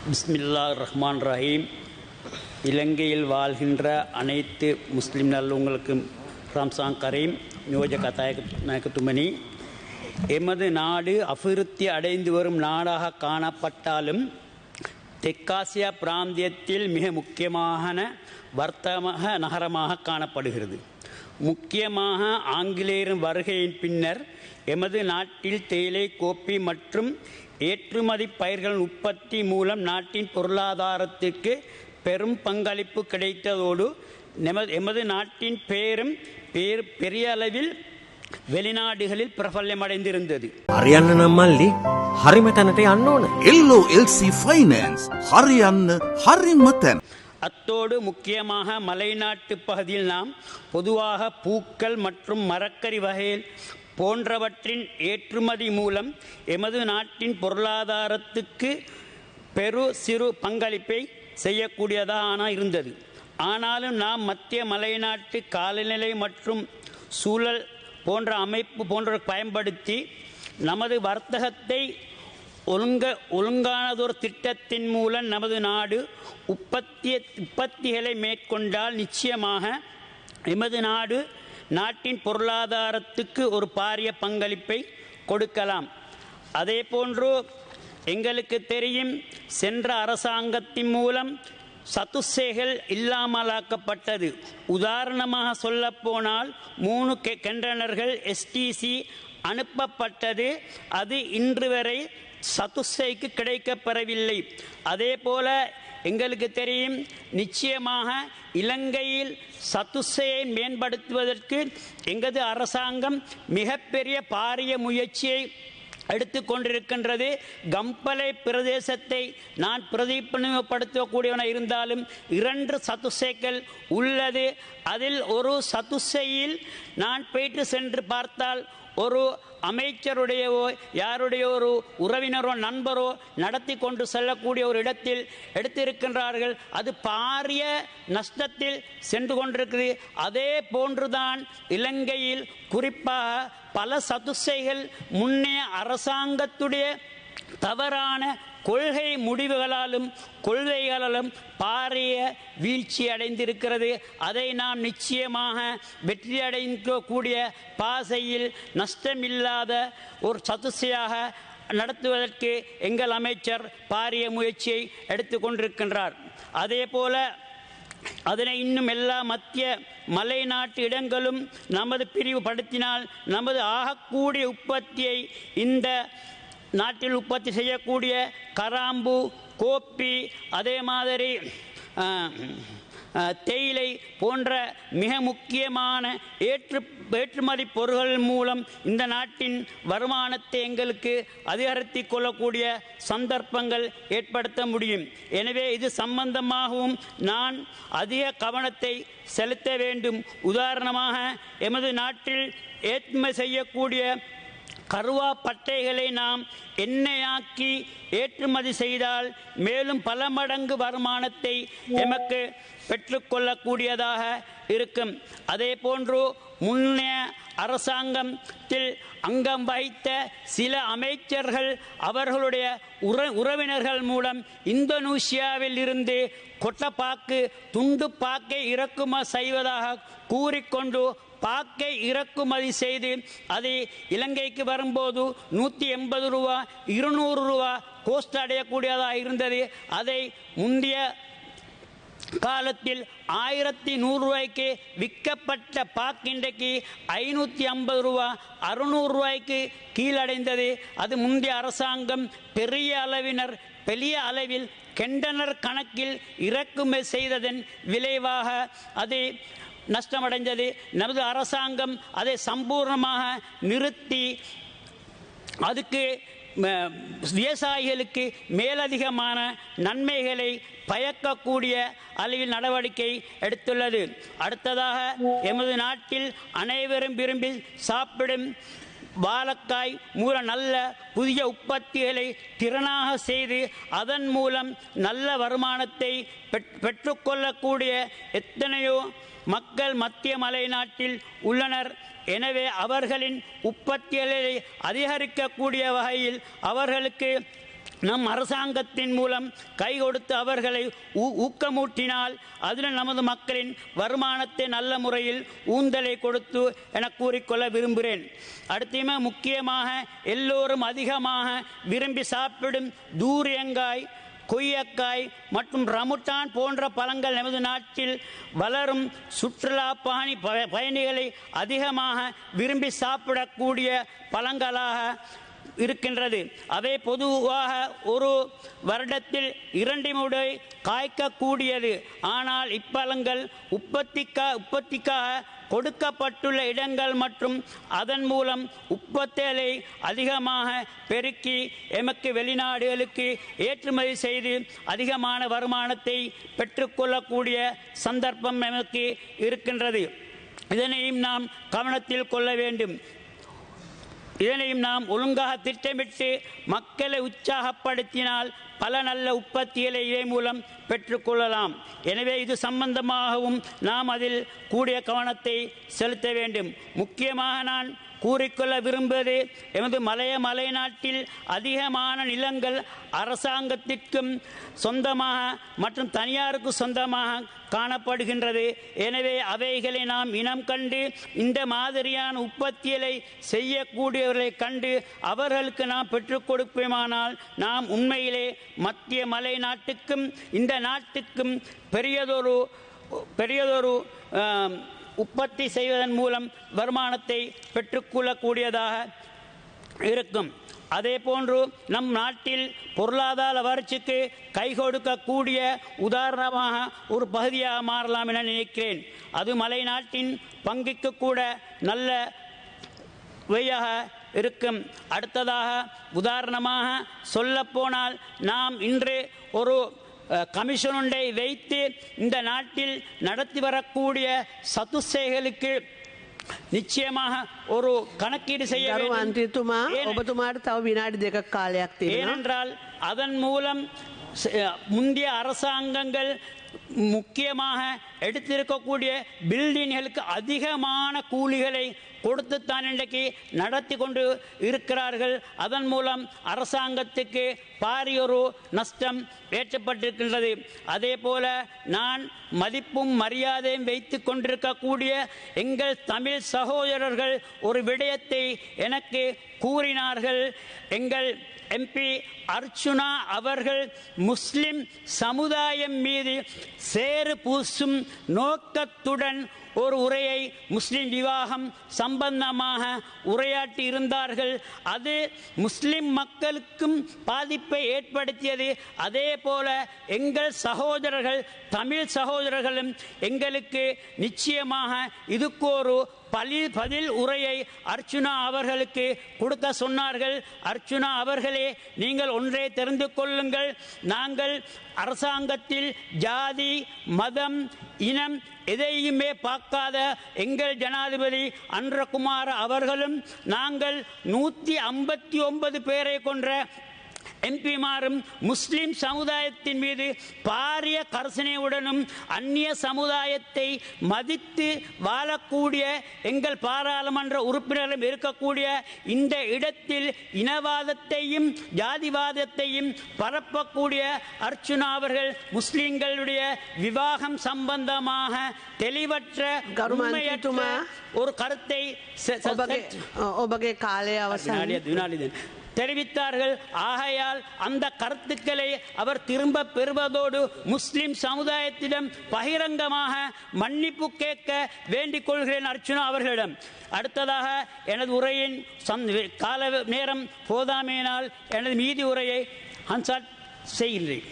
பிஸ்மில்லாஹிர் ரஹ்மான் ரஹீம். இலங்கையில் வாழ்கின்ற அனைத்து முஸ்லிம் நல்லவங்களுக்கும் ரம்சான் கரீம். நியோஜக நாயகத்துமணி, எமது நாடு அபிவிருத்தி அடைந்து வரும் நாடாக காணப்பட்டாலும் தெற்காசியா பிராந்தியத்தில் மிக முக்கியமான வர்த்தக நகரமாக காணப்படுகிறது. முக்கியமாக ஆங்கிலேயரின் வருகையின் பின்னர் எமது நாட்டில் தேயிலை, கோப்பி மற்றும் ஏற்றுமதி பயிர்களின் உற்பத்தி மூலம் நாட்டின் பொருளாதாரத்திற்கு பெரும் பங்களிப்பு கிடைத்ததோடு எமது நாட்டின் பெரிய அளவில் வெளிநாடுகளில் பிரபல்யமடைந்திருந்தது. හරියන්න නම් මල්ලි හරිම තැනට යන්න ඕන. LOLC Finance හරියන්න හරිම තැන. அத்தோடு முக்கியமாக மலைநாட்டு பகுதியில் நாம் பொதுவாக பூக்கள் மற்றும் மரக்கறி வகைகள் போன்றவற்றின் ஏற்றுமதி மூலம் எமது நாட்டின் பொருளாதாரத்துக்கு சிறு பங்களிப்பை செய்யக்கூடியதாக இருந்தது. ஆனாலும் நாம் மத்திய மலைநாட்டு காலநிலை மற்றும் சூழல் போன்ற அமைப்பு போன்ற பயன்படுத்தி நமது வர்த்தகத்தை ஒழுங்கானதொரு திட்டத்தின் மூலம் நமது நாடு உற்பத்திகளை மேற்கொண்டால் நிச்சயமாக எமது நாட்டின் பொருளாதாரத்துக்கு ஒரு பாரிய பங்களிப்பை கொடுக்கலாம். அதே போன்று எங்களுக்கு தெரியும், சென்ற அரசாங்கத்தின் மூலம் சத்துசைகள் இல்லாமலாக்கப்பட்டது. உதாரணமாக சொல்லப்போனால் 3 கண்டெய்னர்கள் STC அனுப்பப்பட்டது. அது இன்று வரை சத்துசைக்கு கிடைக்கப்பெறவில்லை. அதே போல எங்களுக்கு தெரியும், நிச்சயமாக இலங்கையில் சத்துசையை மேம்படுத்துவதற்கு எங்களது அரசாங்கம் மிகப்பெரிய பாரிய முயற்சியை எடுத்துக்கொண்டிருக்கின்றது. கம்பளை பிரதேசத்தை நான் பிரதிநிதிப்படுத்தக்கூடியவனாக இருந்தாலும் 2 சத்துசைகள் உள்ளது. அதில் ஒரு சத்துசையில் நான் போயிட்டு சென்று பார்த்தால் ஒரு அமைச்சருடையவோ யாருடைய ஒரு உறவினரோ நண்பரோ நடத்தி கொண்டு செல்லக்கூடிய ஒரு இடத்தில் எடுத்திருக்கின்றார்கள். அது பாரிய நஷ்டத்தில் சென்று கொண்டிருக்கிறது. அதே போன்றுதான் இலங்கையில் குறிப்பாக பல சதுசைகள் முன்னே அரசாங்கத்துடைய தவறான கொள்கை முடிவுகளாலும் கொள்கைகளாலும் பாரிய வீழ்ச்சி அடைந்திருக்கிறது. அதை நாம் நிச்சயமாக வெற்றி அடையக்கூடிய பாதையில் நஷ்டமில்லாத ஒரு சதுசையாக நடத்துவதற்கு எங்கள் அமைச்சர் பாரிய முயற்சியை எடுத்துக்கொண்டிருக்கின்றார். அதே போல அதனை இன்னும் எல்லா மத்திய மலைநாட்டு இடங்களும் நமது பிரிவுபடுத்தினால் நமது ஆகக்கூடிய உற்பத்தியை இந்த நாட்டில் உற்பத்தி செய்யக்கூடிய கராம்பு, கோப்பி, அதே மாதிரி தேயிலை போன்ற மிக முக்கியமான ஏற்றுமதி பொருட்கள் மூலம் இந்த நாட்டின் வருமானத்தை எங்களுக்கு அதிகரித்து கொள்ளக்கூடிய சந்தர்ப்பங்கள் ஏற்படுத்த முடியும். எனவே இது சம்பந்தமாகவும் நான் அதிக கவனத்தை செலுத்த வேண்டும். உதாரணமாக எமது நாட்டில் ஏற்றுமதி செய்யக்கூடிய கருவா பட்டைகளை நாம் எண்ணெயாக்கி ஏற்றுமதி செய்தால் மேலும் பல மடங்கு வருமானத்தை எமக்கு பெற்றுக்கொள்ளக்கூடியதாக இருக்கும். அதே போன்று முன்னைய அரசாங்கத்தில் அங்கம் வகித்த சில அமைச்சர்கள் அவர்களுடைய உறவினர்கள் மூலம் இந்தோனேசியாவில் இருந்து கொட்டப்பாக்கு, துண்டு பாக்கை இறக்குமதி செய்வதாக கூறிக்கொண்டு பாக்கை இறக்குமதி செய்து அது இலங்கைக்கு வரும்போது 180 ரூபா 200 ரூபா கோஸ்ட் அடையக்கூடியதாக இருந்தது. அதை முந்தைய காலத்தில் 1100 ரூபாய்க்கு விற்கப்பட்ட பாக்கு இன்றைக்கு 550 ரூபா 600 ரூபாய்க்கு கீழடைந்தது. அது முந்தைய அரசாங்கம் பெரிய அளவில் கண்டெய்னர் கணக்கில் இறக்குமதி செய்ததன் விளைவாக அது நஷ்டமடைந்தது. நமது அரசாங்கம் அதை சம்பூர்ணமாக நிறுத்தி அதுக்கு விவசாயிகளுக்கு மேலதிகமான நன்மைகளை பயக்கக்கூடிய அளவில் நடவடிக்கை எடுத்துள்ளது. அடுத்ததாக எமது நாட்டில் அனைவரும் விரும்பி சாப்பிடும் வாழைக்காய் மூல நல்ல புதிய உற்பத்திகளை திறனாக செய்து அதன் மூலம் நல்ல வருமானத்தை பெற்றுக்கொள்ளக்கூடிய எத்தனையோ மக்கள் மத்திய மலைநாட்டில் உள்ளனர். எனவே அவர்களின் உற்பத்திகளை அதிகரிக்கக்கூடிய வகையில் அவர்களுக்கு நம் அரசாங்கத்தின் மூலம் கை கொடுத்து அவர்களை ஊக்கமூட்டினால் அதில் நமது மக்களின் வருமானத்தை நல்ல முறையில் ஊந்தலை கொடுத்து என கூறிக்கொள்ள விரும்புகிறேன். அடுத்த முக்கியமாக எல்லோரும் அதிகமாக விரும்பி சாப்பிடும் தூரியங்காய், கொய்யக்காய் மற்றும் ரமுட்டான் போன்ற பழங்கள் நமது நாட்டில் வளரும் சுற்றுலா பயணிகளை அதிகமாக விரும்பி சாப்பிடக்கூடிய பழங்களாக இருக்கின்றது. அவை பொதுவாக ஒரு வருடத்தில் 2 முறை காய்க்கக்கூடியது. ஆனால் இப்பழங்கள் உற்பத்திக்காக கொடுக்கப்பட்டுள்ள இடங்கள் மற்றும் அதன் மூலம் உற்பத்திகளை அதிகமாக பெருக்கி எமக்கு வெளிநாடுகளுக்கு ஏற்றுமதி செய்து அதிகமான வருமானத்தை பெற்றுக்கொள்ளக்கூடிய சந்தர்ப்பம் எமக்கு இருக்கின்றது. இதனையும் நாம் கவனத்தில் கொள்ள வேண்டும். இதனையும் நாம் ஒழுங்காக திட்டமிட்டு மக்களை உற்சாகப்படுத்தினால் பல நல்ல உற்பத்திகளை இதை மூலம் பெற்றுக்கொள்ளலாம். எனவே இது சம்பந்தமாகவும் நாம் அதில் கூடிய கவனத்தை செலுத்த வேண்டும். முக்கியமாக நான் கூறிக்கொள்ள விரும்புவது, எமது மலை நாட்டில் அதிகமான நிலங்கள் அரசாங்கத்திற்கும் சொந்தமாக மற்றும் தனியாருக்கு சொந்தமாக காணப்படுகின்றது. எனவே அவைகளை நாம் இனம் கண்டு இந்த மாதிரியான உற்பத்திகளை செய்யக்கூடியவர்களை கண்டு அவர்களுக்கு நாம் பெற்றுக் கொடுப்போமானால் நாம் உண்மையிலே மத்திய மலை நாட்டுக்கும் இந்த நாட்டுக்கும் பெரியதொரு உற்பத்தி செய்வதன் மூலம் வருமானத்தை பெற்றுக்கொள்ளக்கூடியதாக இருக்கும். அதே போன்று நம் நாட்டில் பொருளாதார வளர்ச்சிக்கு கை கொடுக்கக்கூடிய உதாரணமாக ஒரு பகுதியாக மாறலாம் என நினைக்கிறேன். அது மலை நாட்டின் பங்குக்கு கூட நல்ல வழியாக இருக்கும். அடுத்ததாக உதாரணமாக சொல்லப்போனால் நாம் இன்று ஒரு கமிஷன் ஒன்றை வைத்து இந்த நாட்டில் நடத்தி வரக்கூடிய சதுசேகளுக்கு நிச்சயமாக ஒரு கணக்கீடு செய்ய வேண்டும். ஏனென்றால் அதன் மூலம் முந்தைய அரசாங்கங்கள் முக்கியமாக எடுத்திருக்கக்கூடிய பில்டிங்களுக்கு அதிகமான கூலிகளை கொடுத்துத்தான் இன்றைக்கு நடத்தி கொண்டு இருக்கிறார்கள். அதன் மூலம் அரசாங்கத்துக்கு பாரியொரு நஷ்டம் ஏற்பட்டிருக்கின்றது. அதே போல நான் மதிப்பும் மரியாதையும் வைத்து கொண்டிருக்கக்கூடிய எங்கள் தமிழ் சகோதரர்கள் ஒரு விடயத்தை எனக்கு கூறினார்கள். எங்கள் MP அர்ச்சுனா அவர்கள் முஸ்லிம் சமுதாயம் மீது சேறு பூசும் நோக்கத்துடன் ஒரு உரையை முஸ்லிம் விவாகம் சம்பந்தமாக உரையாற்றி இருந்தார்கள். அது முஸ்லிம் மக்களுக்கும் பாதிப்பை ஏற்படுத்தியது. அதே போல எங்கள் சகோதரர்கள் தமிழ் சகோதரர்களும் எங்களுக்கு நிச்சயமாக இதுக்கு ஒரு பதில் உரையை அர்ச்சுனா அவர்களுக்கு கொடுக்க சொன்னார்கள். அர்ச்சுனா அவர்களே, நீங்கள் ஒன்றே தெரிந்து கொள்ளுங்கள், நாங்கள் அரசாங்கத்தில் ஜாதி மதம் இனம் எதையுமே பார்க்காத எங்கள் ஜனாதிபதி அன்றகுமார் அவர்களும் நாங்கள் 159 பேரை கொன்ற MP-மாரும் முஸ்லிம் சமுதாயத்தின் மீது பாரிய கர்சனையுடனும் அந்நிய சமுதாயத்தை மதித்து வாழக்கூடிய எங்கள் பாராளுமன்ற உறுப்பினரும் இருக்கக்கூடிய இந்த இடத்தில் இனவாதத்தையும் ஜாதிவாதத்தையும் பரப்பக்கூடிய அர்ச்சுனா அவர்கள் முஸ்லிம்களுடைய விவாகம் சம்பந்தமாக தெளிவற்ற ஒரு கருத்தை தெரிவித்தார்கள். ஆகையால் அந்த கருத்துக்களை அவர் திரும்ப பெறுவதோடு முஸ்லிம் சமுதாயத்திடம் பகிரங்கமாக மன்னிப்பு கேட்க வேண்டிக் கொள்கிறேன் அர்ச்சுனா அவர்களிடம். அடுத்ததாக எனது உரையின் கால நேரம் போதாமையினால் எனது மீதி உரையை ஹன்சாட் செய்கின்றேன்.